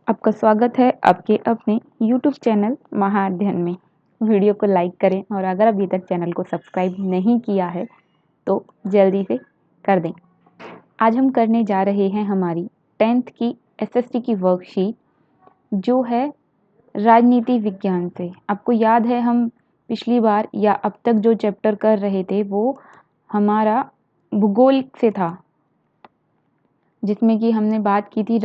आपका स्वागत है आपके अपने YouTube चैनल महाअध्ययन में। वीडियो को लाइक करें और अगर अभी तक चैनल को सब्सक्राइब नहीं किया है तो जल्दी से कर दें। आज हम करने जा रहे हैं हमारी 10th की SST की वर्कशीट जो है राजनीति विज्ञान से। आपको याद है हम पिछली बार या अब तक जो चैप्टर कर रहे थे वो हमारा भूगोल से था, जिसमें कि हमने बात की थी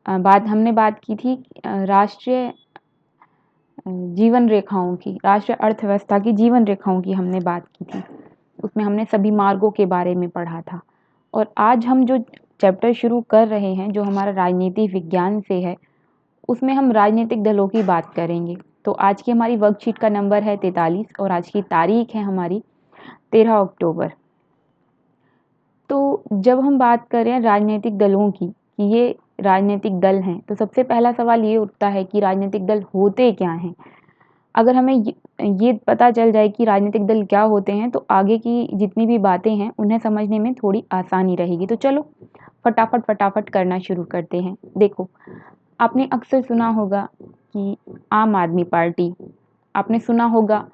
हमने बात की थी राष्ट्रीय जीवन रेखाओं की, राष्ट्रीय अर्थव्यवस्था की जीवन रेखाओं की हमने बात की थी। उसमें हमने सभी मार्गों के बारे में पढ़ा था। और आज हम जो चैप्टर शुरू कर रहे हैं जो हमारा राजनीति विज्ञान से है, उसमें हम राजनीतिक दलों की बात करेंगे। तो आज की हमारी वर्कशीट का नंबर है 43 और आज की तारीख है हमारी 13 अक्टूबर। तो जब हम बात कर रहे हैं राजनीतिक दलों की कि ये राजनीतिक दल हैं, तो सबसे पहला सवाल ये उठता है कि राजनीतिक दल होते क्या हैं। अगर हमें ये पता चल जाए कि राजनीतिक दल क्या होते हैं तो आगे की जितनी भी बातें हैं उन्हें समझने में थोड़ी आसानी रहेगी। तो चलो फटाफट करना शुरू करते हैं। देखो, आपने अक्सर सुना होगा कि आम आदमी पार्टी, आपने सुना होगा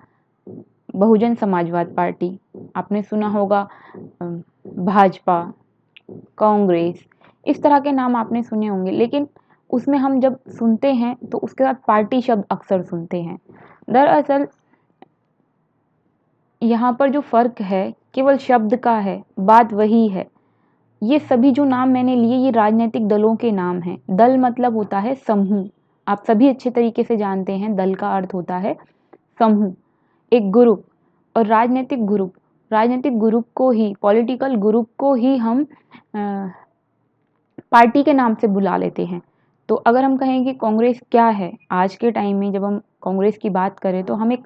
बहुजन समाजवाद पार्टी, आपने सुना होगा भाजपा, कांग्रेस, इस तरह के नाम आपने सुने होंगे। लेकिन उसमें हम जब सुनते हैं तो उसके बाद पार्टी शब्द अक्सर सुनते हैं। दरअसल यहाँ पर जो फर्क है केवल शब्द का है, बात वही है। ये सभी जो नाम मैंने लिए ये राजनीतिक दलों के नाम हैं। दल मतलब होता है समूह। आप सभी अच्छे तरीके से जानते हैं दल का अर्थ होता है समूह, एक ग्रुप। और राजनीतिक ग्रुप को ही, पॉलिटिकल ग्रुप को ही हम पार्टी के नाम से बुला लेते हैं। तो अगर हम कहें कि कांग्रेस क्या है, आज के टाइम में जब हम कांग्रेस की बात करें तो हम एक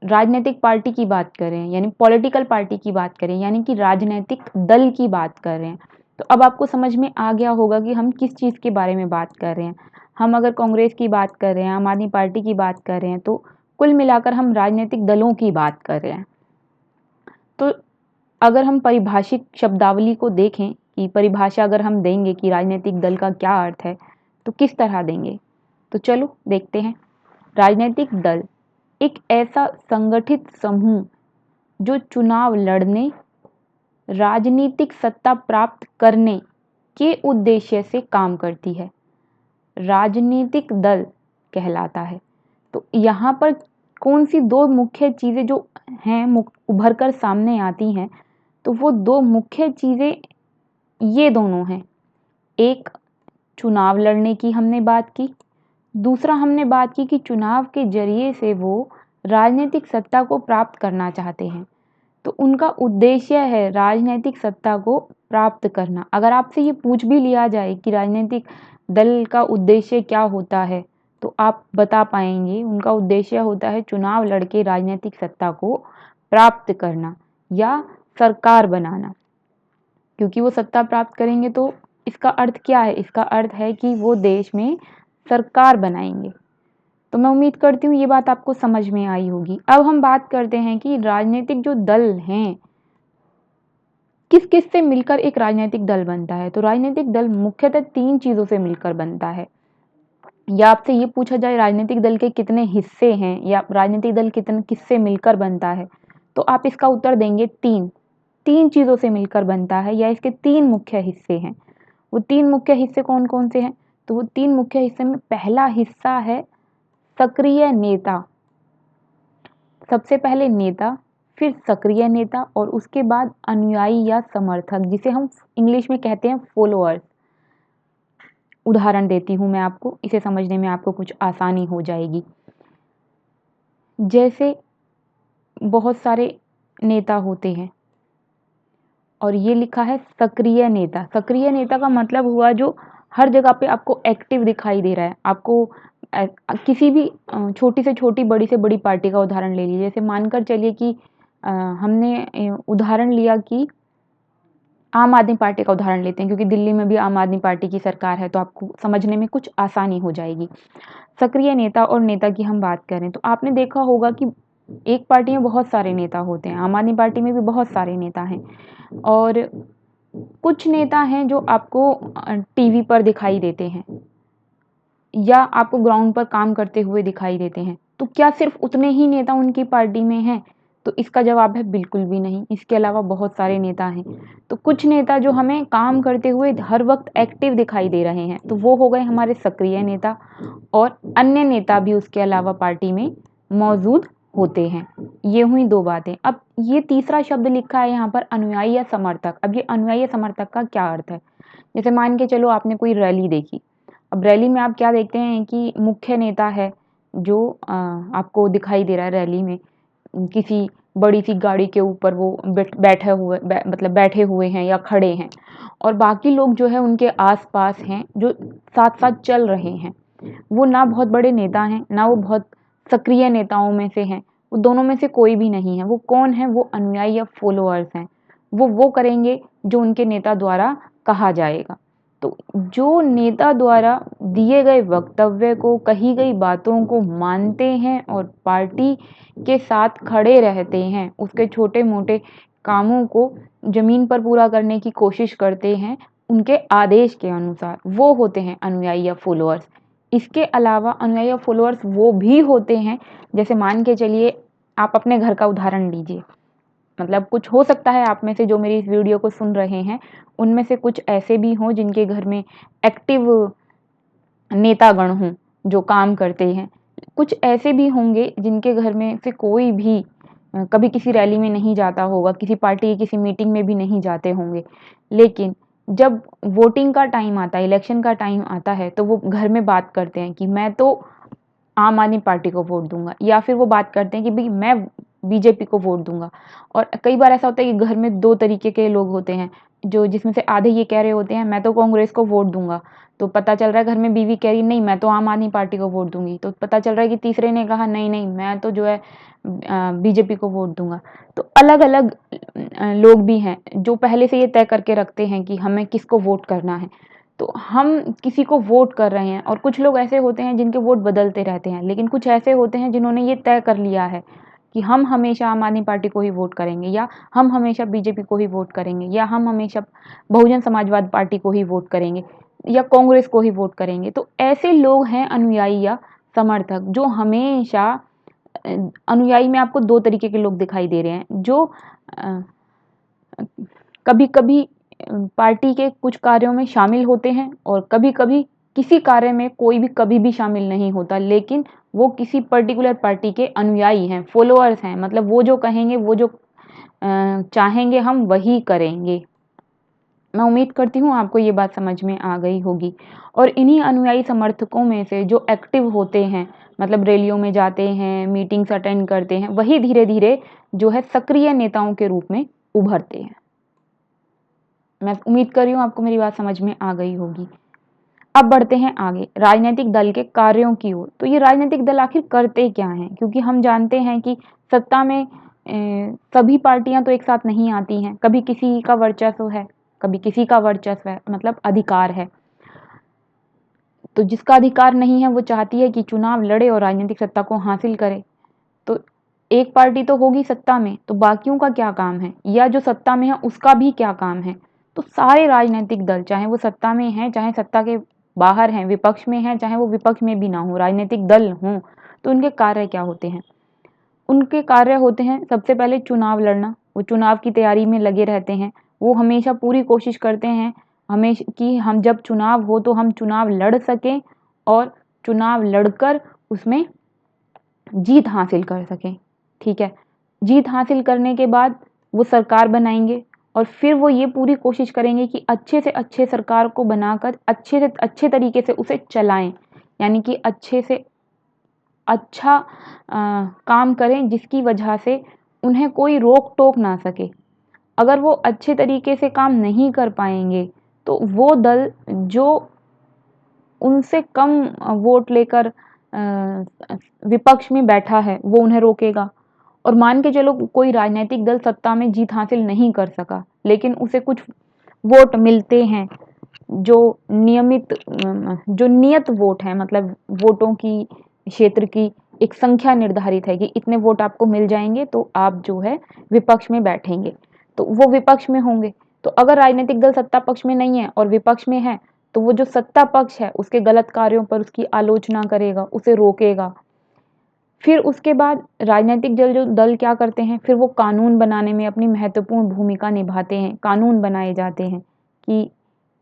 राजनीतिक पार्टी की बात कर रहे हैं, यानी पॉलिटिकल पार्टी की बात करें, यानी कि राजनीतिक दल की बात कर रहे हैं। तो अब आपको समझ में आ गया होगा कि हम किस चीज़ के बारे में बात कर रहे हैं। हम अगर कांग्रेस की बात कर रहे हैं, आम आदमी पार्टी की बात कर रहे हैं, तो कुल मिलाकर हम राजनीतिक दलों की बात कर रहे हैं। तो अगर हम परिभाषिक शब्दावली को देखें कि परिभाषा अगर हम देंगे कि राजनीतिक दल का क्या अर्थ है तो किस तरह देंगे, तो चलो देखते हैं। राजनीतिक दल एक ऐसा संगठित समूह जो चुनाव लड़ने, राजनीतिक सत्ता प्राप्त करने के उद्देश्य से काम करती है, राजनीतिक दल कहलाता है। तो यहाँ पर कौन सी दो मुख्य चीज़ें जो हैं उभर कर सामने आती हैं, तो वो दो मुख्य चीज़ें ये दोनों हैं। एक, चुनाव लड़ने की हमने बात की, दूसरा हमने बात की कि चुनाव के जरिए से वो राजनीतिक सत्ता को प्राप्त करना चाहते हैं। तो उनका उद्देश्य है राजनीतिक सत्ता को प्राप्त करना। अगर आपसे ये पूछ भी लिया जाए कि राजनीतिक दल का उद्देश्य क्या होता है, तो आप बता पाएंगे उनका उद्देश्य होता है चुनाव लड़के राजनीतिक सत्ता को प्राप्त करना या सरकार बनाना। क्योंकि वो सत्ता प्राप्त करेंगे तो इसका अर्थ क्या है? इसका अर्थ है कि वो देश में सरकार बनाएंगे। तो मैं उम्मीद करती हूँ ये बात आपको समझ में आई होगी। अब हम बात करते हैं कि राजनीतिक जो दल हैं, किस किस से मिलकर एक राजनीतिक दल बनता है। तो राजनीतिक दल मुख्यतः 3 चीज़ों से मिलकर बनता है। या आपसे ये पूछा जाए राजनीतिक दल के कितने हिस्से हैं या राजनीतिक दल किससे मिलकर बनता है, तो आप इसका उत्तर देंगे 3 चीज़ों से मिलकर बनता है या इसके 3 मुख्य हिस्से हैं। वो 3 मुख्य हिस्से कौन कौन से हैं? तो वो 3 मुख्य हिस्से में पहला हिस्सा है सक्रिय नेता। सबसे पहले नेता, फिर सक्रिय नेता और उसके बाद अनुयायी या समर्थक, जिसे हम इंग्लिश में कहते हैं फॉलोअर्स। उदाहरण देती हूँ मैं आपको, इसे समझने में आपको कुछ आसानी हो जाएगी। जैसे बहुत सारे नेता होते हैं और ये लिखा है सक्रिय नेता। सक्रिय नेता का मतलब हुआ जो हर जगह पे आपको एक्टिव दिखाई दे रहा है। आपको किसी भी छोटी से छोटी, बड़ी से बड़ी पार्टी का उदाहरण ले लीजिए। जैसे मानकर चलिए कि हमने उदाहरण लिया कि आम आदमी पार्टी का उदाहरण लेते हैं, क्योंकि दिल्ली में भी आम आदमी पार्टी की सरकार है, तो आपको समझने में कुछ आसानी हो जाएगी। सक्रिय नेता और नेता की हम बात करें तो आपने देखा होगा कि एक पार्टी में बहुत सारे नेता होते हैं। आम आदमी पार्टी में भी बहुत सारे नेता हैं और कुछ नेता हैं जो आपको टीवी पर दिखाई देते हैं या आपको ग्राउंड पर काम करते हुए दिखाई देते हैं, तो क्या सिर्फ उतने ही नेता उनकी पार्टी में हैं? तो इसका जवाब है बिल्कुल भी नहीं, इसके अलावा बहुत सारे नेता हैं। तो कुछ नेता जो हमें काम करते हुए हर वक्त एक्टिव दिखाई दे रहे हैं, तो वो हो गए हमारे सक्रिय नेता, और अन्य नेता भी उसके अलावा पार्टी में मौजूद होते हैं। ये हुई 2 बातें। अब ये तीसरा शब्द लिखा है यहाँ पर, अनुयायी या समर्थक। अब ये अनुयायी या समर्थक का क्या अर्थ है? जैसे मान के चलो आपने कोई रैली देखी, अब रैली में आप क्या देखते हैं कि मुख्य नेता है जो आपको दिखाई दे रहा है रैली में, किसी बड़ी सी गाड़ी के ऊपर वो मतलब बैठे हुए हैं या खड़े हैं, और बाकी लोग जो है उनके आसपास हैं जो साथ साथ चल रहे हैं। वो ना बहुत बड़े नेता हैं, ना वो बहुत सक्रिय नेताओं में से हैं, वो दोनों में से कोई भी नहीं है। वो कौन है? वो अनुयायी या फॉलोअर्स हैं। वो करेंगे जो उनके नेता द्वारा कहा जाएगा। तो जो नेता द्वारा दिए गए वक्तव्य को, कही गई बातों को मानते हैं और पार्टी के साथ खड़े रहते हैं, उसके छोटे-मोटे कामों को ज़मीन पर पूरा करने की कोशिश करते हैं, उनके आदेश के अनुसार, वो होते हैं अनुयायी या फॉलोअर्स। इसके अलावा अनुयायी या फॉलोअर्स वो भी होते हैं, जैसे मान के चलिए आप अपने घर का उदाहरण लीजिए। मतलब कुछ हो सकता है आप में से जो मेरी इस वीडियो को सुन रहे हैं, उनमें से कुछ ऐसे भी हों जिनके घर में एक्टिव नेतागण हों जो काम करते हैं। कुछ ऐसे भी होंगे जिनके घर में से कोई भी कभी किसी रैली में नहीं जाता होगा, किसी पार्टी की किसी मीटिंग में भी नहीं जाते होंगे। लेकिन जब वोटिंग का टाइम आता है, इलेक्शन का टाइम आता है, तो वो घर में बात करते हैं कि मैं तो आम आदमी पार्टी को वोट दूँगा, या फिर वो बात करते हैं कि भई मैं बीजेपी को वोट दूँगा। और कई बार ऐसा होता है कि घर में 2 तरीके के लोग होते हैं, जो जिसमें से आधे ये कह रहे होते हैं मैं तो कांग्रेस को वोट दूँगा, तो पता चल रहा है घर में बीवी कह रही नहीं मैं तो आम आदमी पार्टी को वोट दूँगी, तो पता चल रहा है कि तीसरे ने कहा नहीं, नहीं मैं तो जो है बीजेपी को वोट दूँगा। तो अलग-अलग लोग भी हैं जो पहले से ये तय करके रखते हैं कि हमें किसको वोट करना है। तो हम किसी को वोट कर रहे हैं, और कुछ लोग ऐसे होते हैं जिनके वोट बदलते रहते हैं, लेकिन कुछ ऐसे होते हैं जिन्होंने ये तय कर लिया है कि हम हमेशा आम आदमी पार्टी को ही वोट करेंगे, या हम हमेशा बीजेपी को ही वोट करेंगे, या हम हमेशा बहुजन समाजवाद पार्टी को ही वोट करेंगे, या कांग्रेस को ही वोट करेंगे। तो ऐसे लोग हैं अनुयायी या समर्थक, जो हमेशा अनुयायी में आपको 2 तरीके के लोग दिखाई दे रहे हैं, जो कभी-कभी पार्टी के कुछ कार्यों में शामिल होते हैं, और कभी-कभी किसी कार्य में कोई भी कभी भी शामिल नहीं होता, लेकिन वो किसी पर्टिकुलर पार्टी के अनुयायी हैं, फॉलोअर्स हैं, मतलब वो जो कहेंगे, वो जो चाहेंगे हम वही करेंगे। मैं उम्मीद करती हूँ आपको ये बात समझ में आ गई होगी। और इन्हीं अनुयायी समर्थकों में से जो एक्टिव होते हैं, मतलब रैलियों में जाते हैं, मीटिंग्स अटेंड करते हैं, वही धीरे-धीरे जो है सक्रिय नेताओं के रूप में उभरते हैं। मैं उम्मीद कर रही हूँ आपको मेरी बात समझ में आ गई होगी। अब बढ़ते हैं आगे राजनीतिक दल के कार्यों की ओर। तो ये राजनीतिक दल आखिर करते क्या हैं? क्योंकि हम जानते हैं कि सत्ता में सभी पार्टियां तो एक साथ नहीं आती हैं। कभी किसी का वर्चस्व है, कभी किसी का वर्चस्व है, मतलब अधिकार है। तो जिसका अधिकार नहीं है वो चाहती है कि चुनाव लड़े और राजनीतिक सत्ता को हासिल करे। तो एक पार्टी तो होगी सत्ता में, तो बाकियों का क्या काम है, या जो सत्ता में है उसका भी क्या काम है? तो सारे राजनीतिक दल, चाहे वो सत्ता में हैं, चाहे सत्ता के बाहर हैं, विपक्ष में हैं, चाहे वो विपक्ष में भी ना हो, राजनीतिक दल हों, तो उनके कार्य क्या होते हैं? उनके कार्य होते हैं सबसे पहले चुनाव लड़ना। वो चुनाव की तैयारी में लगे रहते हैं। वो हमेशा पूरी कोशिश करते हैं कि हम जब चुनाव हो तो हम चुनाव लड़ सकें, और चुनाव लड़कर उसमें जीत हासिल कर सकें। ठीक है? जीत हासिल करने के बाद वो सरकार बनाएँगे, और फिर वो ये पूरी कोशिश करेंगे कि अच्छे से अच्छे सरकार को बनाकर अच्छे से अच्छे तरीके से उसे चलाएँ। यानी कि अच्छे से अच्छा काम करें जिसकी वजह से उन्हें कोई रोक-टोक ना सके। अगर वो अच्छे तरीके से काम नहीं कर पाएँगे, तो वो दल जो उनसे कम वोट लेकर विपक्ष में बैठा है, वो उन्हें रोकेगा। और मान के चलो कोई राजनीतिक दल सत्ता में जीत हासिल नहीं कर सका, लेकिन उसे कुछ वोट मिलते हैं, जो नियत वोट हैं, मतलब वोटों की, क्षेत्र की एक संख्या निर्धारित है कि इतने वोट आपको मिल जाएँगे, तो आप जो है विपक्ष में बैठेंगे। तो वो विपक्ष में होंगे। तो अगर राजनीतिक दल सत्ता पक्ष में नहीं है और विपक्ष में है, तो वो जो सत्ता पक्ष है उसके गलत कार्यों पर उसकी आलोचना करेगा, उसे रोकेगा। फिर उसके बाद राजनीतिक दल क्या करते हैं, फिर वो कानून बनाने में अपनी महत्वपूर्ण भूमिका निभाते हैं। कानून बनाए जाते हैं कि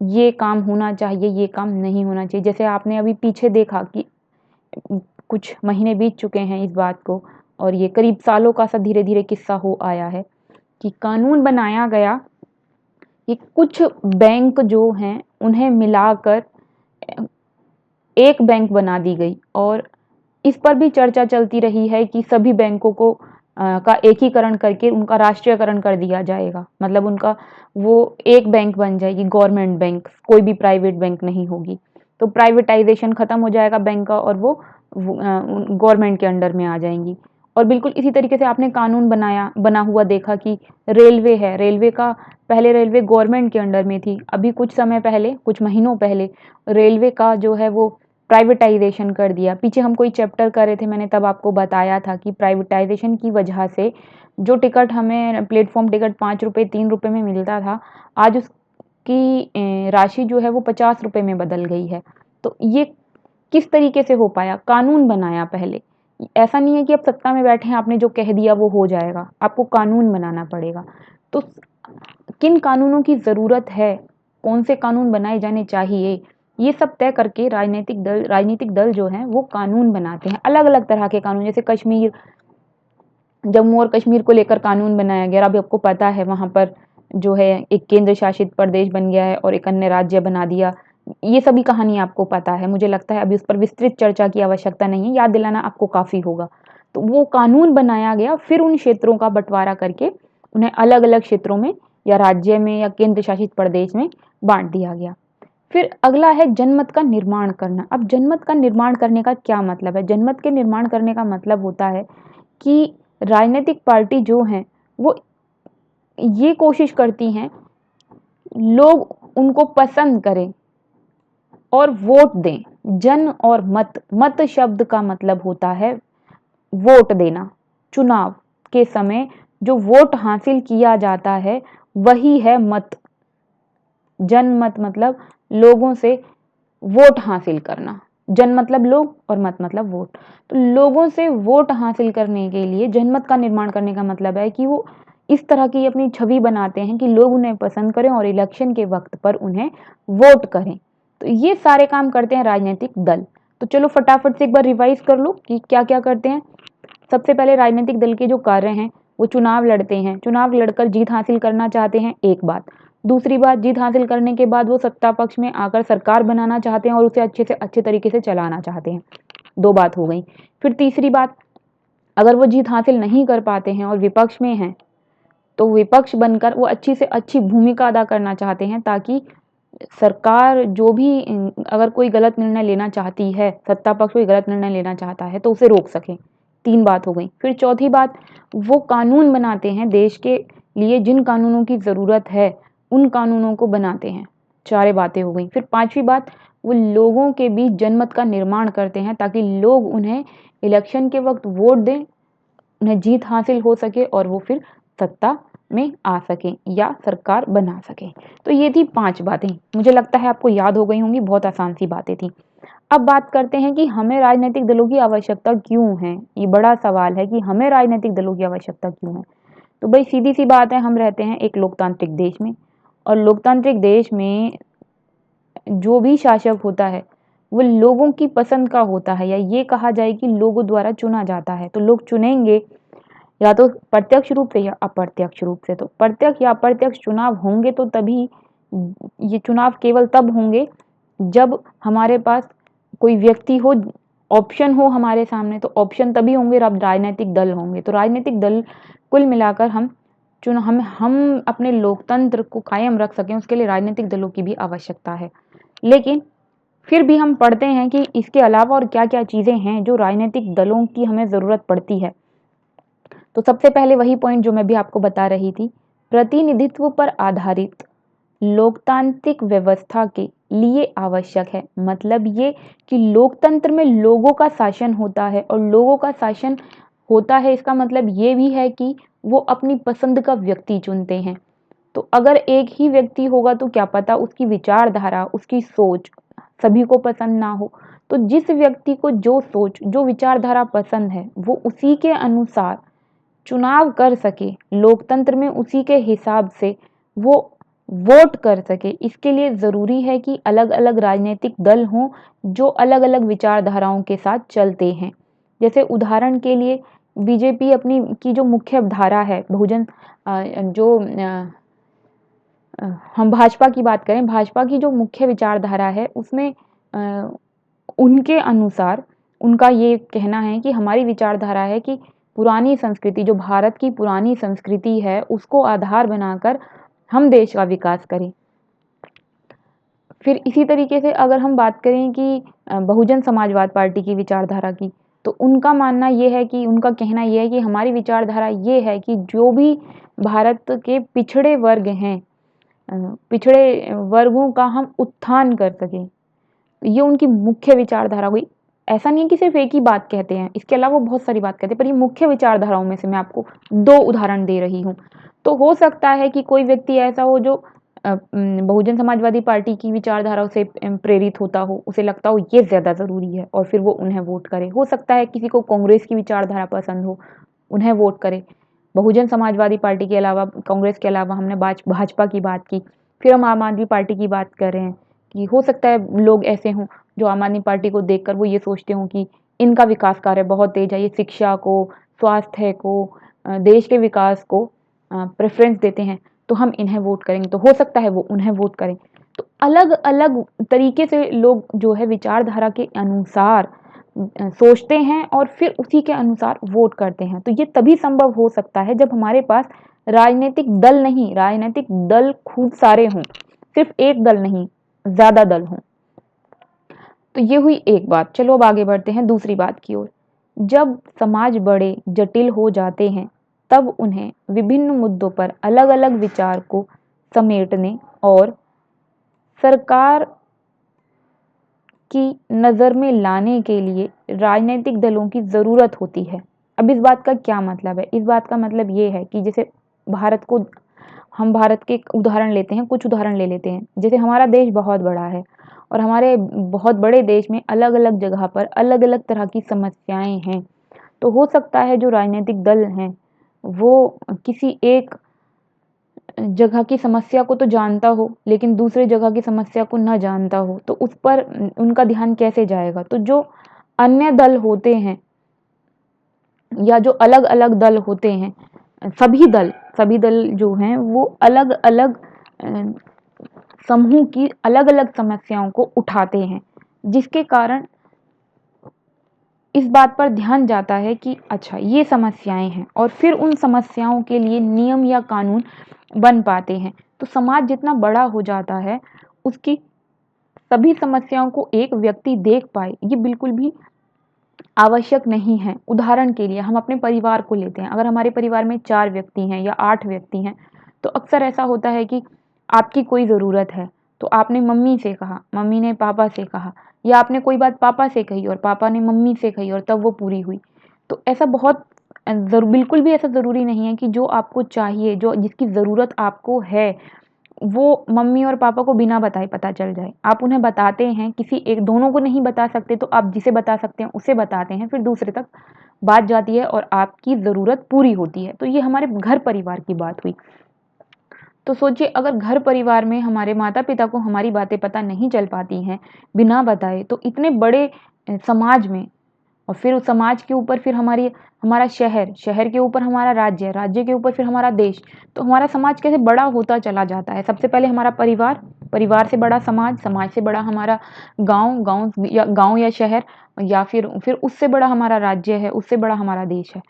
ये काम होना चाहिए, ये काम नहीं होना चाहिए। जैसे आपने अभी पीछे देखा कि कुछ महीने बीत चुके हैं इस बात को, और ये करीब सालों का सा धीरे धीरे किस्सा हो आया है कि कानून बनाया गया कि कुछ बैंक जो हैं उन्हें मिलाकर एक बैंक बना दी गई, और इस पर भी चर्चा चलती रही है कि सभी बैंकों को का एकीकरण करके उनका राष्ट्रीयकरण कर दिया जाएगा। मतलब उनका वो एक बैंक बन जाएगी, गवर्नमेंट बैंक, कोई भी प्राइवेट बैंक नहीं होगी। तो प्राइवेटाइजेशन खत्म हो जाएगा बैंक का, और वो गवर्नमेंट के अंडर में आ जाएंगी। और बिल्कुल इसी तरीके से आपने कानून बना हुआ देखा कि रेलवे है, रेलवे का पहले रेलवे गवर्नमेंट के अंडर में थी, अभी कुछ समय पहले, कुछ महीनों पहले रेलवे का जो है वो प्राइवेटाइजेशन कर दिया। पीछे हम कोई चैप्टर कर रहे थे, मैंने तब आपको बताया था कि प्राइवेटाइजेशन की वजह से जो टिकट हमें प्लेटफॉर्म टिकट 5 रुपये 3 रुपये में मिलता था, आज उसकी राशि जो है वो 50 रुपये में बदल गई है। तो ये किस तरीके से हो पाया? कानून बनाया पहले। ऐसा नहीं है कि अब सत्ता में बैठे हैं, आपने जो कह दिया वो हो जाएगा, आपको कानून बनाना पड़ेगा। तो किन कानूनों की ज़रूरत है, कौन से कानून बनाए जाने चाहिए, ये सब तय करके राजनीतिक दल जो हैं वो कानून बनाते हैं। अलग अलग तरह के कानून, जैसे जम्मू और कश्मीर को लेकर कानून बनाया गया। अभी आपको पता है वहाँ पर जो है एक केंद्र शासित प्रदेश बन गया है और एक अन्य राज्य बना दिया। ये सभी कहानी आपको पता है, मुझे लगता है अभी उस पर विस्तृत चर्चा की आवश्यकता नहीं है, याद दिलाना आपको काफ़ी होगा। तो वो कानून बनाया गया, फिर उन क्षेत्रों का बंटवारा करके उन्हें अलग अलग क्षेत्रों में या राज्य में या केंद्र शासित प्रदेश में बांट दिया गया। फिर अगला है जनमत का निर्माण करना। अब जनमत का निर्माण करने का क्या मतलब है? जनमत के निर्माण करने का मतलब होता है कि राजनीतिक पार्टी जो हैं वो ये कोशिश करती हैं लोग उनको पसंद करें और वोट दें। जन और मत शब्द का मतलब होता है वोट देना। चुनाव के समय जो वोट हासिल किया जाता है वही है मत। जनमत मतलब लोगों से वोट हासिल करना। जन मतलब लोग और मत मतलब वोट। तो लोगों से वोट हासिल करने के लिए जनमत का निर्माण करने का मतलब है कि वो इस तरह की अपनी छवि बनाते हैं कि लोग उन्हें पसंद करें और इलेक्शन के वक्त पर उन्हें वोट करें। तो ये सारे काम करते हैं राजनीतिक दल। तो चलो फटाफट से एक बार रिवाइज कर लो कि क्या क्या करते हैं। सबसे पहले राजनीतिक दल के जो कार्य हैं वो चुनाव लड़ते हैं, चुनाव लड़कर जीत हासिल करना चाहते हैं, एक बात। दूसरी बात, जीत हासिल करने के बाद वो सत्ता पक्ष में आकर सरकार बनाना चाहते हैं और उसे अच्छे से अच्छे तरीके से चलाना चाहते हैं, दो बात हो गई। फिर तीसरी बात, अगर वो जीत हासिल नहीं कर पाते हैं और विपक्ष में हैं तो विपक्ष बनकर वो अच्छी से अच्छी भूमिका अदा करना चाहते हैं ताकि सरकार जो भी अगर कोई गलत निर्णय लेना चाहती है, सत्ता पक्ष कोई गलत निर्णय लेना चाहता है तो उसे रोक सके। तीन बात हो गई। फिर चौथी बात, वो कानून बनाते हैं देश के लिए, जिन कानूनों की ज़रूरत है उन कानूनों को बनाते हैं। चार बातें हो गई। फिर पांचवी बात, वो लोगों के बीच जनमत का निर्माण करते हैं ताकि लोग उन्हें इलेक्शन के वक्त वोट दें, उन्हें जीत हासिल हो सके और वो फिर सत्ता में आ सकें या सरकार बना सकें। तो ये थी 5 बातें, मुझे लगता है आपको याद हो गई होंगी, बहुत आसान सी बातें थी। अब बात करते हैं कि हमें राजनीतिक दलों की आवश्यकता क्यों है। ये बड़ा सवाल है कि हमें राजनीतिक दलों की आवश्यकता क्यों है। तो भाई सीधी सी बात है, हम रहते हैं एक लोकतांत्रिक देश में, और लोकतांत्रिक देश में जो भी शासक होता है वो लोगों की पसंद का होता है, या ये कहा जाए कि लोगों द्वारा चुना जाता है। तो लोग चुनेंगे या तो प्रत्यक्ष रूप से या अप्रत्यक्ष रूप से। तो प्रत्यक्ष या अप्रत्यक्ष चुनाव होंगे तो तभी, ये चुनाव केवल तब होंगे जब हमारे पास कोई व्यक्ति हो, ऑप्शन हो हमारे सामने। तो ऑप्शन तभी होंगे जब राजनीतिक दल होंगे। तो राजनीतिक दल कुल मिलाकर हम अपने लोकतंत्र को कायम रख सकें, उसके लिए राजनीतिक दलों की भी आवश्यकता है। लेकिन फिर भी हम पढ़ते हैं कि इसके अलावा और क्या क्या चीज़ें हैं जो राजनीतिक दलों की हमें ज़रूरत पड़ती है। तो सबसे पहले वही पॉइंट जो मैं भी आपको बता रही थी, प्रतिनिधित्व पर आधारित लोकतांत्रिक व्यवस्था के लिए आवश्यक है। मतलब ये कि लोकतंत्र में लोगों का शासन होता है, और लोगों का शासन होता है इसका मतलब ये भी है कि वो अपनी पसंद का व्यक्ति चुनते हैं। तो अगर एक ही व्यक्ति होगा तो क्या पता उसकी विचारधारा, उसकी सोच सभी को पसंद ना हो। तो जिस व्यक्ति को जो सोच, जो विचारधारा पसंद है, वो उसी के अनुसार चुनाव कर सके, लोकतंत्र में उसी के हिसाब से वो वोट कर सके। इसके लिए ज़रूरी है कि अलग अलग राजनीतिक दल हों जो अलग अलग विचारधाराओं के साथ चलते हैं। जैसे उदाहरण के लिए बीजेपी अपनी की जो मुख्य धारा है, बहुजन जो हम भाजपा की बात करें, भाजपा की जो मुख्य विचारधारा है उसमें उनके अनुसार उनका ये कहना है कि हमारी विचारधारा है कि पुरानी संस्कृति, जो भारत की पुरानी संस्कृति है, उसको आधार बनाकर हम देश का विकास करें। फिर इसी तरीके से अगर हम बात करें कि बहुजन समाजवाद पार्टी की विचारधारा की, तो उनका मानना ये है कि, उनका कहना ये है कि हमारी विचारधारा ये है कि जो भी भारत के पिछड़े वर्ग हैं, पिछड़े वर्गों का हम उत्थान कर सकें। ये उनकी मुख्य विचारधारा हुई। ऐसा नहीं है कि सिर्फ एक ही बात कहते हैं, इसके अलावा वो बहुत सारी बात कहते हैं, पर ये मुख्य विचारधाराओं में से मैं आपको 2 उदाहरण दे रही हूँ। तो हो सकता है कि कोई व्यक्ति ऐसा हो जो बहुजन समाजवादी पार्टी की विचारधाराओं से प्रेरित होता हो, उसे लगता हो ये ज़्यादा ज़रूरी है और फिर वो उन्हें वोट करे। हो सकता है किसी को कांग्रेस की विचारधारा पसंद हो, उन्हें वोट करे। बहुजन समाजवादी पार्टी के अलावा, कांग्रेस के अलावा हमने भाजपा की बात की, फिर हम आम आदमी पार्टी की बात कर रहे हैं कि हो सकता है लोग ऐसे हों जो आम आदमी पार्टी को देखकर वो ये सोचते हों कि इनका विकास कार्य बहुत तेज है, ये शिक्षा को, स्वास्थ्य को, देश के विकास को प्रेफरेंस देते हैं, तो हम इन्हें वोट करेंगे। तो हो सकता है वो उन्हें वोट करें। तो अलग अलग तरीके से लोग जो है विचारधारा के अनुसार सोचते हैं और फिर उसी के अनुसार वोट करते हैं। तो ये तभी संभव हो सकता है जब हमारे पास राजनीतिक दल नहीं, राजनीतिक दल खूब सारे हों, सिर्फ एक दल नहीं, ज़्यादा दल हों। तो ये हुई एक बात। चलो अब आगे बढ़ते हैं दूसरी बात की ओर। जब समाज बड़े जटिल हो जाते हैं, तब उन्हें विभिन्न मुद्दों पर अलग अलग विचार को समेटने और सरकार की नज़र में लाने के लिए राजनीतिक दलों की ज़रूरत होती है। अब इस बात का क्या मतलब है? इस बात का मतलब ये है कि जैसे भारत को, हम भारत के उदाहरण लेते हैं, कुछ उदाहरण ले लेते हैं। जैसे हमारा देश बहुत बड़ा है और हमारे बहुत बड़े देश में अलग अलग जगह पर अलग अलग तरह की समस्याएं हैं। तो हो सकता है जो राजनीतिक दल हैं वो किसी एक जगह की समस्या को तो जानता हो, लेकिन दूसरे जगह की समस्या को ना जानता हो, तो उस पर उनका ध्यान कैसे जाएगा? तो जो अन्य दल होते हैं या जो अलग अलग दल होते हैं, सभी दल जो हैं वो अलग अलग समूह की अलग अलग समस्याओं को उठाते हैं, जिसके कारण इस बात पर ध्यान जाता है कि अच्छा ये समस्याएं हैं, और फिर उन समस्याओं के लिए नियम या कानून बन पाते हैं। तो समाज जितना बड़ा हो जाता है, उसकी सभी समस्याओं को एक व्यक्ति देख पाए, ये बिल्कुल भी आवश्यक नहीं है। उदाहरण के लिए हम अपने परिवार को लेते हैं। अगर हमारे परिवार में 4 व्यक्ति हैं या 8 व्यक्ति हैं, तो अक्सर ऐसा होता है कि आपकी कोई ज़रूरत है, तो आपने मम्मी से कहा, मम्मी ने पापा से कहा, या आपने कोई बात पापा से कही और पापा ने मम्मी से कही और तब वो पूरी हुई। तो ऐसा बहुत बिल्कुल भी ऐसा ज़रूरी नहीं है कि जो आपको चाहिए, जो जिसकी ज़रूरत आपको है, वो मम्मी और पापा को बिना बताए पता चल जाए। आप उन्हें बताते हैं, किसी एक, दोनों को नहीं बता सकते तो आप जिसे बता सकते हैं उसे बताते हैं, फिर दूसरे तक बात जाती है और आपकी ज़रूरत पूरी होती है। तो ये हमारे घर परिवार की बात हुई। तो सोचिए अगर घर परिवार में हमारे माता पिता को हमारी बातें पता नहीं चल पाती हैं बिना बताए, तो इतने बड़े समाज में, और फिर उस समाज के ऊपर फिर हमारा शहर, शहर के ऊपर हमारा राज्य, राज्य के ऊपर फिर हमारा देश, तो हमारा समाज कैसे बड़ा होता चला जाता है। सबसे पहले हमारा परिवार, परिवार से बड़ा समाज, समाज से बड़ा हमारा गांव, गांव या शहर, या फिर उससे बड़ा हमारा राज्य है, उससे बड़ा हमारा देश है।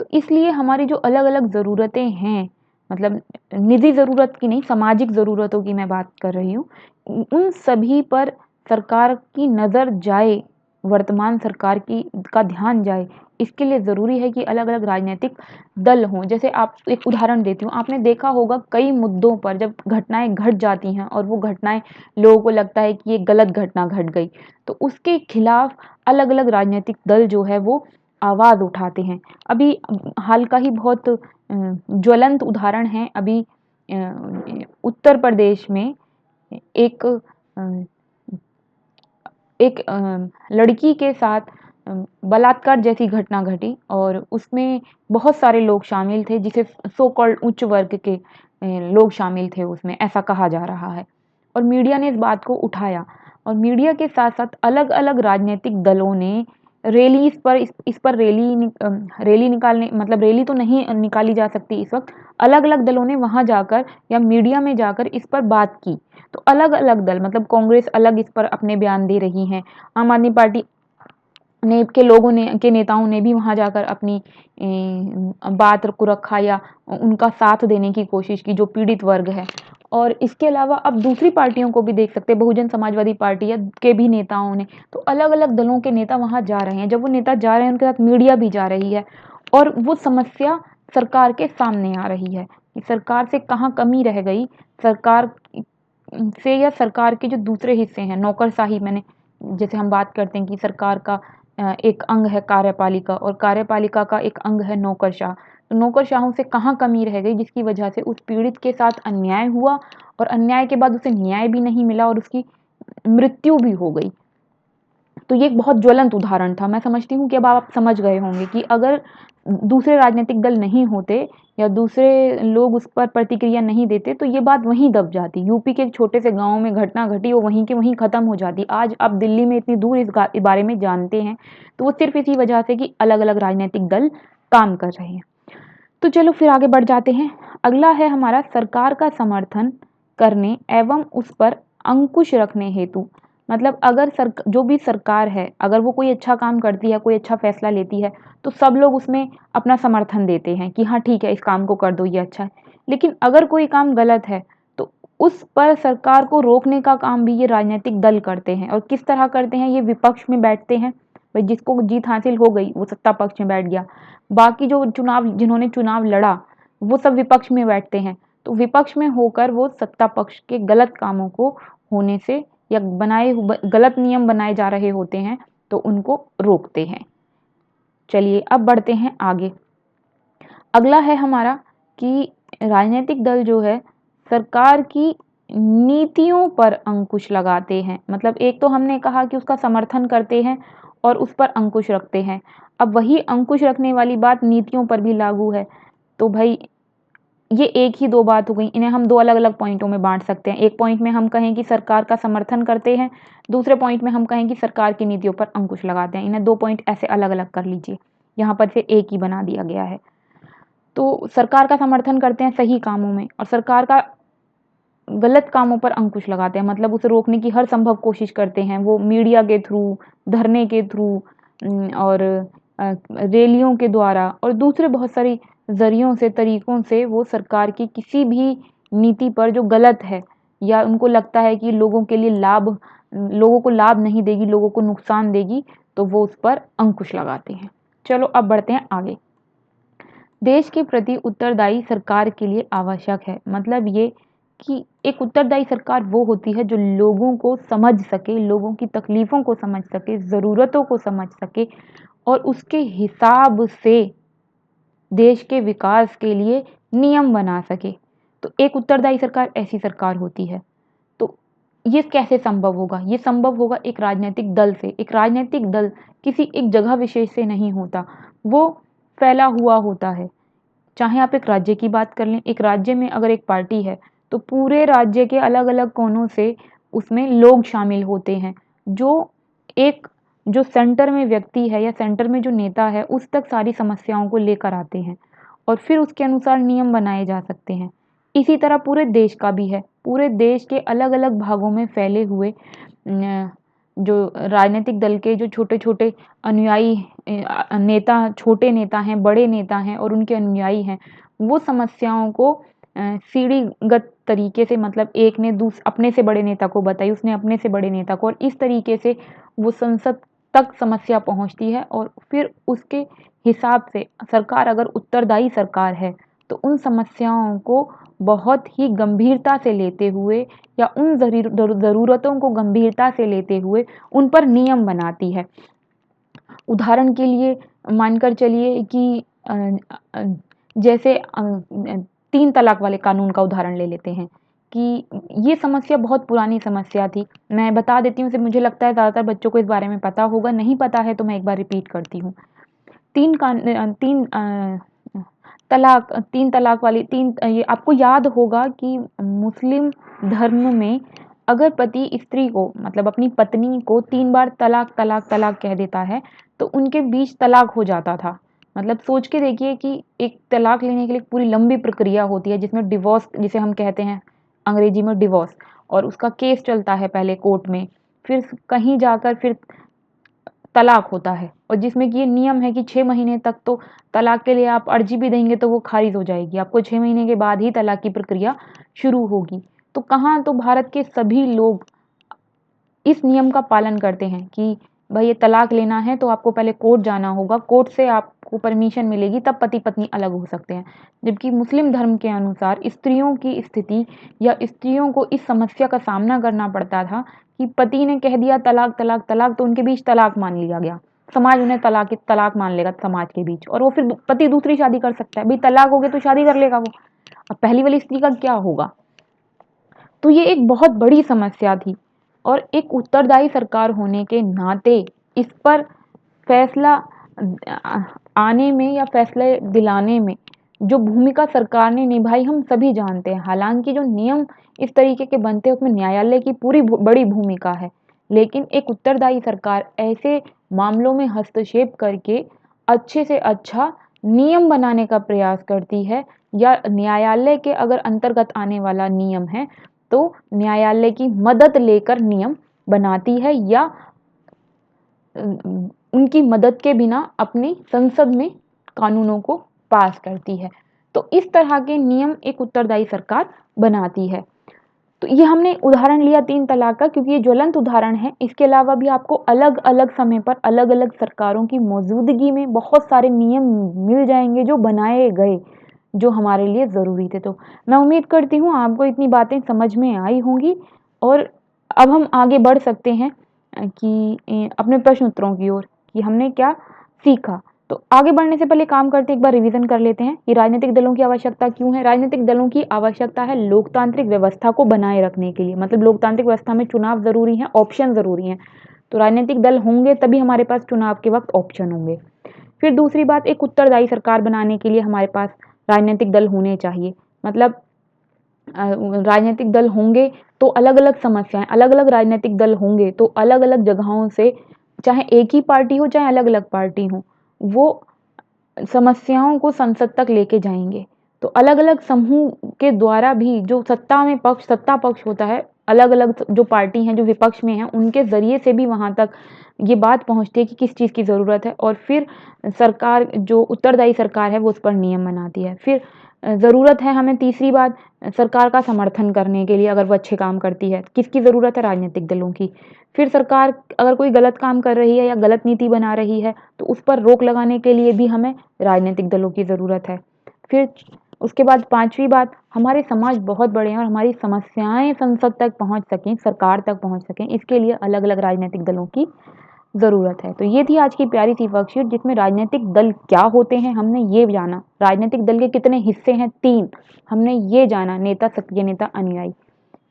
तो इसलिए हमारी जो अलग अलग ज़रूरतें हैं, मतलब निजी ज़रूरत की नहीं, सामाजिक ज़रूरतों की मैं बात कर रही हूँ, उन सभी पर सरकार की नज़र जाए, वर्तमान सरकार की का ध्यान जाए, इसके लिए ज़रूरी है कि अलग अलग राजनीतिक दल हों। जैसे आप, एक उदाहरण देती हूँ, आपने देखा होगा कई मुद्दों पर जब घटनाएं घट जाती हैं और वो घटनाएं लोगों को लगता है कि ये गलत घटना घट गई, तो उसके खिलाफ अलग अलग राजनीतिक दल जो है वो आवाज़ उठाते हैं। अभी हाल का ही बहुत ज्वलंत उदाहरण है, अभी उत्तर प्रदेश में एक एक लड़की के साथ बलात्कार जैसी घटना घटी और उसमें बहुत सारे लोग शामिल थे, जिसे सो कॉल्ड उच्च वर्ग के लोग शामिल थे उसमें, ऐसा कहा जा रहा है। और मीडिया ने इस बात को उठाया और मीडिया के साथ साथ अलग अलग राजनीतिक दलों ने रैली इस पर रैली निकालने, मतलब रैली तो नहीं निकाली जा सकती इस वक्त, अलग अलग दलों ने वहां जाकर या मीडिया में जाकर इस पर बात की। तो अलग अलग दल, मतलब कांग्रेस अलग इस पर अपने बयान दे रही है, आम आदमी पार्टी ने के लोगों ने के नेताओं ने भी वहां जाकर अपनी बात को रखा या उनका साथ देने की कोशिश की, जो पीड़ित वर्ग है। और इसके अलावा अब दूसरी पार्टियों को भी देख सकते हैं, बहुजन समाजवादी पार्टी या के भी नेताओं ने, तो अलग अलग दलों के नेता वहां जा रहे हैं। जब वो नेता जा रहे हैं उनके साथ मीडिया भी जा रही है और वो समस्या सरकार के सामने आ रही है कि सरकार से कहाँ कमी रह गई, सरकार से या सरकार के जो दूसरे हिस्से हैं, नौकरशाही, मैंने जैसे हम बात करते हैं कि सरकार का एक अंग है कार्यपालिका और कार्यपालिका का एक अंग है नौकरशाह, तो नौकरशाहों से कहाँ कमी रह गई जिसकी वजह से उस पीड़ित के साथ अन्याय हुआ और अन्याय के बाद उसे न्याय भी नहीं मिला और उसकी मृत्यु भी हो गई। तो ये एक बहुत ज्वलंत उदाहरण था। मैं समझती हूँ कि अब आप समझ गए होंगे कि अगर दूसरे राजनीतिक दल नहीं होते या दूसरे लोग उस पर प्रतिक्रिया नहीं देते तो ये बात वहीं दब जाती। यूपी के एक छोटे से गांव में घटना घटी, वो वहीं के वहीं खत्म हो जाती। आज आप दिल्ली में इतनी दूर इस बारे में जानते हैं तो वो सिर्फ इसी वजह से कि अलग अलग राजनीतिक दल काम कर रहे हैं। तो चलो फिर आगे बढ़ जाते हैं। अगला है हमारा सरकार का समर्थन करने एवं उस पर अंकुश रखने हेतु। मतलब अगर जो भी सरकार है, अगर वो कोई अच्छा काम करती है, कोई अच्छा फैसला लेती है, तो सब लोग उसमें अपना समर्थन देते हैं कि हाँ ठीक है, इस काम को कर दो, ये अच्छा है। लेकिन अगर कोई काम गलत है तो उस पर सरकार को रोकने का काम भी ये राजनीतिक दल करते हैं। और किस तरह करते हैं, ये विपक्ष में बैठते हैं, भाई जिसको जीत हासिल हो गई वो सत्ता पक्ष में बैठ गया, बाकी जो जिन्होंने चुनाव लड़ा वो सब विपक्ष में बैठते हैं। तो विपक्ष में होकर वो सत्ता पक्ष के गलत कामों को होने से या गलत नियम बनाए जा रहे होते हैं तो उनको रोकते हैं। चलिए अब बढ़ते हैं आगे। अगला है हमारा कि राजनीतिक दल जो है सरकार की नीतियों पर अंकुश लगाते हैं। मतलब एक तो हमने कहा कि उसका समर्थन करते हैं और उस पर अंकुश रखते हैं, अब वही अंकुश रखने वाली बात नीतियों पर भी लागू है। तो भाई ये एक ही दो बात हो गई, इन्हें हम दो अलग अलग पॉइंटों में बांट सकते हैं। एक पॉइंट में हम कहें कि सरकार का समर्थन करते हैं, दूसरे पॉइंट में हम कहें कि सरकार की नीतियों पर अंकुश लगाते हैं। इन्हें दो पॉइंट ऐसे अलग अलग कर लीजिए, यहाँ पर से एक ही बना दिया गया है। तो सरकार का समर्थन करते हैं सही कामों में और सरकार का गलत कामों पर अंकुश लगाते हैं, मतलब उसे रोकने की हर संभव कोशिश करते हैं। वो मीडिया के थ्रू, धरने के थ्रू और रैलियों के द्वारा और दूसरे बहुत सारी जरियों से, तरीकों से वो सरकार की किसी भी नीति पर जो गलत है या उनको लगता है कि लोगों के लिए लोगों को लाभ नहीं देगी, लोगों को नुकसान देगी, तो वो उस पर अंकुश लगाते हैं। चलो अब बढ़ते हैं आगे। देश के प्रति उत्तरदायी सरकार के लिए आवश्यक है। मतलब ये कि एक उत्तरदायी सरकार वो होती है जो लोगों को समझ सके, लोगों की तकलीफ़ों को समझ सके, ज़रूरतों को समझ सके और उसके हिसाब से देश के विकास के लिए नियम बना सके। तो एक उत्तरदायी सरकार ऐसी सरकार होती है। तो ये कैसे संभव होगा? ये संभव होगा एक राजनीतिक दल से। एक राजनीतिक दल किसी एक जगह विशेष से नहीं होता, वो फैला हुआ होता है। चाहे आप एक राज्य की बात कर लें, एक राज्य में अगर एक पार्टी है तो पूरे राज्य के अलग अलग कोनों से उसमें लोग शामिल होते हैं, जो सेंटर में व्यक्ति है या सेंटर में जो नेता है उस तक सारी समस्याओं को लेकर आते हैं और फिर उसके अनुसार नियम बनाए जा सकते हैं। इसी तरह पूरे देश का भी है। पूरे देश के अलग अलग भागों में फैले हुए जो राजनीतिक दल के जो छोटे छोटे अनुयायी नेता, छोटे नेता हैं, बड़े नेता हैं और उनके अनुयायी हैं, वो समस्याओं को सीढ़ीगत तरीके से, मतलब एक ने अपने से बड़े नेता को बताई, उसने अपने से बड़े नेता को, और इस तरीके से वो संसद तक समस्या पहुंचती है और फिर उसके हिसाब से सरकार अगर उत्तरदायी सरकार है तो उन समस्याओं को बहुत ही गंभीरता से लेते हुए या उन ज़रूरतों को गंभीरता से लेते हुए उन पर नियम बनाती है। उदाहरण के लिए मानकर चलिए कि जैसे 3 तलाक वाले कानून का उदाहरण ले लेते हैं कि ये समस्या बहुत पुरानी समस्या थी। मैं बता देती हूँ, सिर्फ़ मुझे लगता है ज़्यादातर बच्चों को इस बारे में पता होगा, नहीं पता है तो मैं एक बार रिपीट करती हूँ। 3 तलाक वाली 3 ये आपको याद होगा कि मुस्लिम धर्म में अगर पति स्त्री को मतलब अपनी पत्नी को 3 बार तलाक, तलाक, तलाक कह देता है, तो उनके बीच तलाक हो जाता था। मतलब सोच के देखिए कि एक तलाक लेने के लिए पूरी लंबी प्रक्रिया होती है जिसमें डिवोर्स जिसे हम कहते हैं अंग्रेजी में डिवोर्स, और उसका केस चलता है पहले कोर्ट में, फिर कहीं जाकर फिर तलाक होता है, और जिसमें कि ये नियम है कि 6 महीने तक तो तलाक के लिए आप अर्जी भी देंगे तो वो खारिज हो जाएगी, आपको 6 महीने के बाद ही तलाक की प्रक्रिया शुरू होगी। तो कहाँ तो भारत के सभी लोग इस नियम का पालन करते हैं कि भाई ये तलाक लेना है तो आपको पहले कोर्ट जाना होगा, कोर्ट से आपको परमिशन मिलेगी तब पति पत्नी अलग हो सकते हैं। जबकि मुस्लिम धर्म के अनुसार स्त्रियों की स्थिति या स्त्रियों को इस समस्या का सामना करना पड़ता था कि पति ने कह दिया तलाक, तलाक, तलाक, तो उनके बीच तलाक मान लिया गया। समाज उन्हें तलाक मान लेगा समाज के बीच, और वो फिर पति दूसरी शादी कर सकता है। भाई तलाक हो गया तो शादी कर लेगा वो, अब पहली वाली स्त्री का क्या होगा? तो ये एक बहुत बड़ी समस्या थी, और एक उत्तरदायी सरकार होने के नाते इस पर फैसला आने में या फैसले दिलाने में जो भूमिका सरकार ने निभाई हम सभी जानते हैं। हालांकि जो नियम इस तरीके के बनते हैं उसमें न्यायालय की पूरी बड़ी भूमिका है, लेकिन एक उत्तरदायी सरकार ऐसे मामलों में हस्तक्षेप करके अच्छे से अच्छा नियम बनाने का प्रयास करती है, या न्यायालय के अगर अंतर्गत आने वाला नियम है तो न्यायालय की मदद लेकर नियम बनाती है, या उनकी मदद के बिना अपनी संसद में कानूनों को पास करती है। तो इस तरह के नियम एक उत्तरदायी सरकार बनाती है। तो ये हमने उदाहरण लिया 3 तलाक का क्योंकि ये ज्वलंत उदाहरण है। इसके अलावा भी आपको अलग-अलग समय पर अलग-अलग सरकारों की मौजूदगी में बहुत सारे नियम मिल जाएँगे जो बनाए गए, जो हमारे लिए ज़रूरी थे। तो मैं उम्मीद करती हूँ आपको इतनी बातें समझ में आई होंगी, और अब हम आगे बढ़ सकते हैं अपने प्रश्न उत्तरों की ओर कि हमने क्या सीखा। तो आगे बढ़ने से पहले काम करते एक बार रिवीजन कर लेते हैं कि राजनीतिक दलों की आवश्यकता क्यों है। राजनीतिक दलों की आवश्यकता है लोकतांत्रिक व्यवस्था को बनाए रखने के लिए, मतलब लोकतांत्रिक व्यवस्था में चुनाव ज़रूरी हैं, ऑप्शन ज़रूरी हैं। तो राजनीतिक दल होंगे तभी हमारे पास चुनाव के वक्त ऑप्शन होंगे। फिर दूसरी बात, एक उत्तरदायी सरकार बनाने के लिए हमारे पास राजनीतिक दल होने चाहिए। मतलब राजनीतिक दल होंगे तो अलग-अलग समस्याएँ, अलग-अलग राजनीतिक दल होंगे तो अलग-अलग जगहों से, चाहे एक ही पार्टी हो चाहे अलग-अलग पार्टी हो, वो समस्याओं को संसद तक लेके जाएँगे। तो अलग-अलग समूह के द्वारा भी जो सत्ता पक्ष होता है, अलग-अलग जो पार्टी हैं, जो विपक्ष में हैं, उनके ज़रिए से भी वहाँ तक ये बात पहुँचती है कि किस चीज़ की ज़रूरत है, और फिर सरकार जो उत्तरदायी सरकार है वो उस पर नियम बनाती है। फिर ज़रूरत है हमें तीसरी बात सरकार का समर्थन करने के लिए, अगर वो अच्छे काम करती है। किसकी ज़रूरत है? राजनीतिक दलों की। फिर सरकार अगर कोई गलत काम कर रही है या गलत नीति बना रही है तो उस पर रोक लगाने के लिए भी हमें राजनीतिक दलों की ज़रूरत है। फिर उसके बाद पाँचवीं बात, हमारे समाज बहुत बड़े हैं और हमारी समस्याएँ संसद तक पहुँच सकें, सरकार तक पहुँच सकें, इसके लिए अलग-अलग राजनीतिक दलों की ज़रूरत है। तो ये थी आज की प्यारी सी वर्कशीट जिसमें राजनीतिक दल क्या होते हैं हमने ये जाना, राजनीतिक दल के कितने हिस्से हैं 3 हमने ये जाना, नेता, सक्रिय नेता, अनुयायी।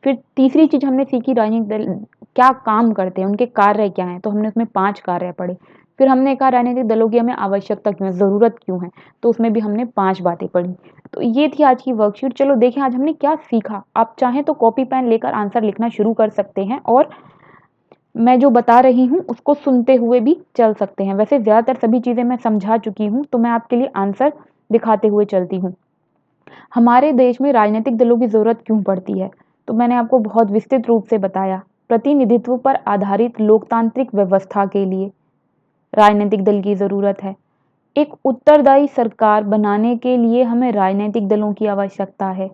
फिर तीसरी चीज़ हमने सीखी राजनीतिक दल क्या काम करते हैं, उनके कार्य क्या हैं, तो हमने उसमें 5 कार्य पढ़े। फिर हमने कहा राजनीतिक दलों की हमें आवश्यकता क्यों है, ज़रूरत क्यों है, तो उसमें भी हमने 5 बातें पढ़ी। तो ये थी आज की वर्कशीट। चलो देखें आज हमने क्या सीखा। आप चाहें तो कॉपी पेन लेकर आंसर लिखना शुरू कर सकते हैं, और मैं जो बता रही हूँ उसको सुनते हुए भी चल सकते हैं। वैसे ज़्यादातर सभी चीज़ें मैं समझा चुकी हूँ, तो मैं आपके लिए आंसर दिखाते हुए चलती हूँ। हमारे देश में राजनीतिक दलों की ज़रूरत क्यों पड़ती है? तो मैंने आपको बहुत विस्तृत रूप से बताया। प्रतिनिधित्व पर आधारित लोकतांत्रिक व्यवस्था के लिए राजनीतिक दल की ज़रूरत है। एक उत्तरदायी सरकार बनाने के लिए हमें राजनीतिक दलों की आवश्यकता है।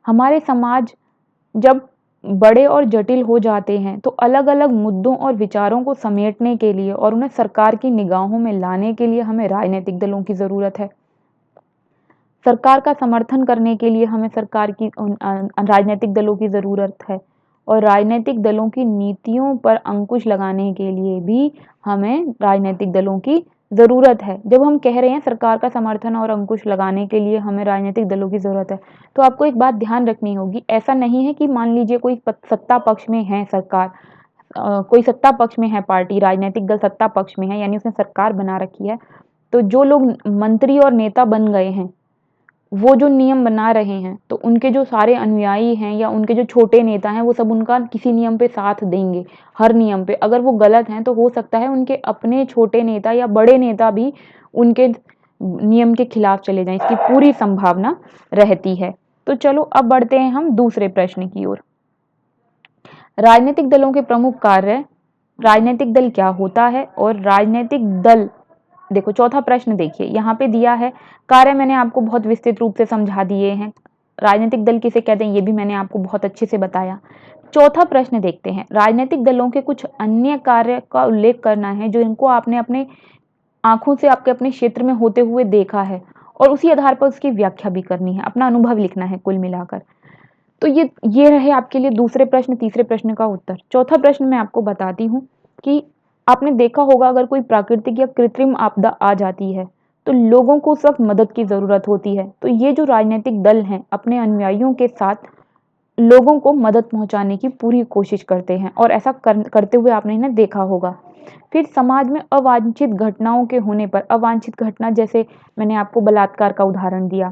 हमारे समाज जब बड़े और जटिल हो जाते हैं तो अलग-अलग मुद्दों और विचारों को समेटने के लिए और उन्हें सरकार की निगाहों में लाने के लिए हमें राजनीतिक दलों की ज़रूरत है। सरकार का समर्थन करने के लिए हमें राजनीतिक दलों की ज़रूरत है, और राजनीतिक दलों की नीतियों पर अंकुश लगाने के लिए भी हमें राजनीतिक दलों की ज़रूरत है। जब हम कह रहे हैं सरकार का समर्थन और अंकुश लगाने के लिए हमें राजनीतिक दलों की ज़रूरत है, तो आपको एक बात ध्यान रखनी होगी, ऐसा नहीं है कि मान लीजिए कोई सत्ता पक्ष में है सरकार, कोई सत्ता पक्ष में है पार्टी, राजनीतिक दल सत्ता पक्ष में है, यानी उसने सरकार बना रखी है, तो जो लोग मंत्री और नेता बन गए हैं, वो जो नियम बना रहे हैं, तो उनके जो सारे अनुयायी हैं या उनके जो छोटे नेता हैं, वो सब उनका किसी नियम पे साथ देंगे, हर नियम पे। अगर वो गलत हैं, तो हो सकता है उनके अपने छोटे नेता या बड़े नेता भी उनके नियम के खिलाफ चले जाएँ, इसकी पूरी संभावना रहती है। तो चलो अब बढ़ते हैं हम दूसरे प्रश्न की ओर। राजनीतिक दलों के प्रमुख कार्य, राजनीतिक दल क्या होता है और राजनीतिक दल, देखो चौथा प्रश्न देखिए यहाँ पे दिया है, कार्य मैंने आपको बहुत विस्तृत रूप से समझा दिए हैं, राजनीतिक दल किसे कहते हैं ये भी मैंने आपको बहुत अच्छे से बताया। चौथा प्रश्न देखते हैं, राजनीतिक दलों के कुछ अन्य कार्य का उल्लेख करना है जो इनको आपने अपने आंखों से आपके अपने क्षेत्र में होते हुए देखा है और उसी आधार पर उसकी व्याख्या भी करनी है, अपना अनुभव लिखना है कुल मिलाकर। तो ये रहे आपके लिए दूसरे प्रश्न, तीसरे प्रश्न का उत्तर। चौथा प्रश्न मैं आपको बताती हूँ कि आपने देखा होगा अगर कोई प्राकृतिक या कृत्रिम आपदा आ जाती है, तो लोगों को उस वक्त मदद की ज़रूरत होती है। तो ये जो राजनीतिक दल हैं, अपने अनुयायियों के साथ लोगों को मदद पहुंचाने की पूरी कोशिश करते हैं और ऐसा करते हुए आपने इन्हें देखा होगा। फिर समाज में अवांछित घटनाओं के होने पर, अवांछित घटना जैसे मैंने आपको बलात्कार का उदाहरण दिया,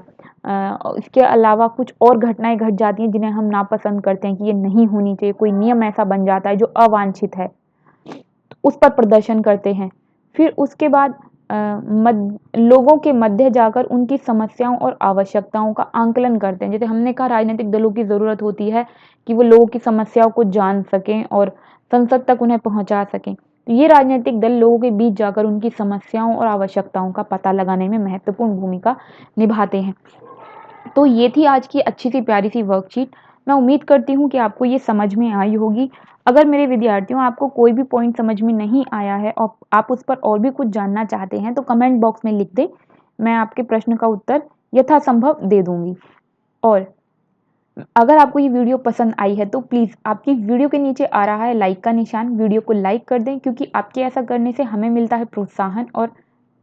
इसके अलावा कुछ और घटनाएं घट जाती हैं जिन्हें हम नापसंद करते हैं कि ये नहीं होनी चाहिए, कोई नियम ऐसा बन जाता है जो अवांछित है, तो उस पर प्रदर्शन करते हैं। फिर उसके बाद लोगों के मध्य जाकर उनकी समस्याओं और आवश्यकताओं का आंकलन करते हैं। जैसे हमने कहा राजनीतिक दलों की ज़रूरत होती है कि वो लोगों की समस्याओं को जान सकें और संसद तक उन्हें पहुंचा सकें। तो ये राजनीतिक दल लोगों के बीच जाकर उनकी समस्याओं और आवश्यकताओं का पता लगाने में महत्वपूर्ण भूमिका निभाते हैं। तो ये थी आज की अच्छी सी प्यारी सी वर्कशीट। मैं उम्मीद करती हूँ कि आपको ये समझ में आई होगी। अगर मेरे विद्यार्थियों आपको कोई भी पॉइंट समझ में नहीं आया है और आप उस पर और भी कुछ जानना चाहते हैं तो कमेंट बॉक्स में लिख दें, मैं आपके प्रश्न का उत्तर यथासंभव दे दूंगी। और अगर आपको ये वीडियो पसंद आई है तो प्लीज़ आपकी वीडियो के नीचे आ रहा है लाइक का निशान, वीडियो को लाइक कर दें, क्योंकि आपके ऐसा करने से हमें मिलता है प्रोत्साहन और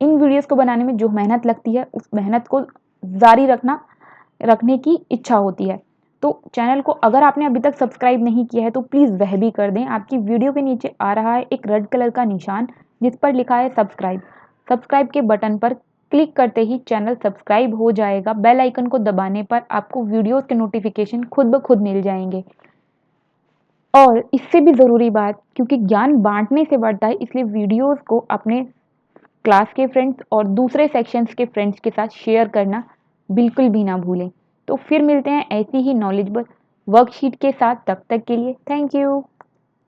इन वीडियोज़ को बनाने में जो मेहनत लगती है उस मेहनत को जारी रखने की इच्छा होती है। तो चैनल को अगर आपने अभी तक सब्सक्राइब नहीं किया है तो प्लीज़ वह भी कर दें। आपकी वीडियो के नीचे आ रहा है एक रेड कलर का निशान जिस पर लिखा है सब्सक्राइब। सब्सक्राइब के बटन पर क्लिक करते ही चैनल सब्सक्राइब हो जाएगा। बेल आइकन को दबाने पर आपको वीडियोस के नोटिफिकेशन खुद ब खुद मिल जाएंगे। और इससे भी ज़रूरी बात, क्योंकि ज्ञान बांटने से बढ़ता है, इसलिए वीडियोस को अपने क्लास के फ्रेंड्स और दूसरे सेक्शंस के फ्रेंड्स के साथ शेयर करना बिल्कुल भी ना भूलें। तो फिर मिलते हैं ऐसी ही नॉलेजेबल वर्कशीट के साथ, तब तक के लिए थैंक यू।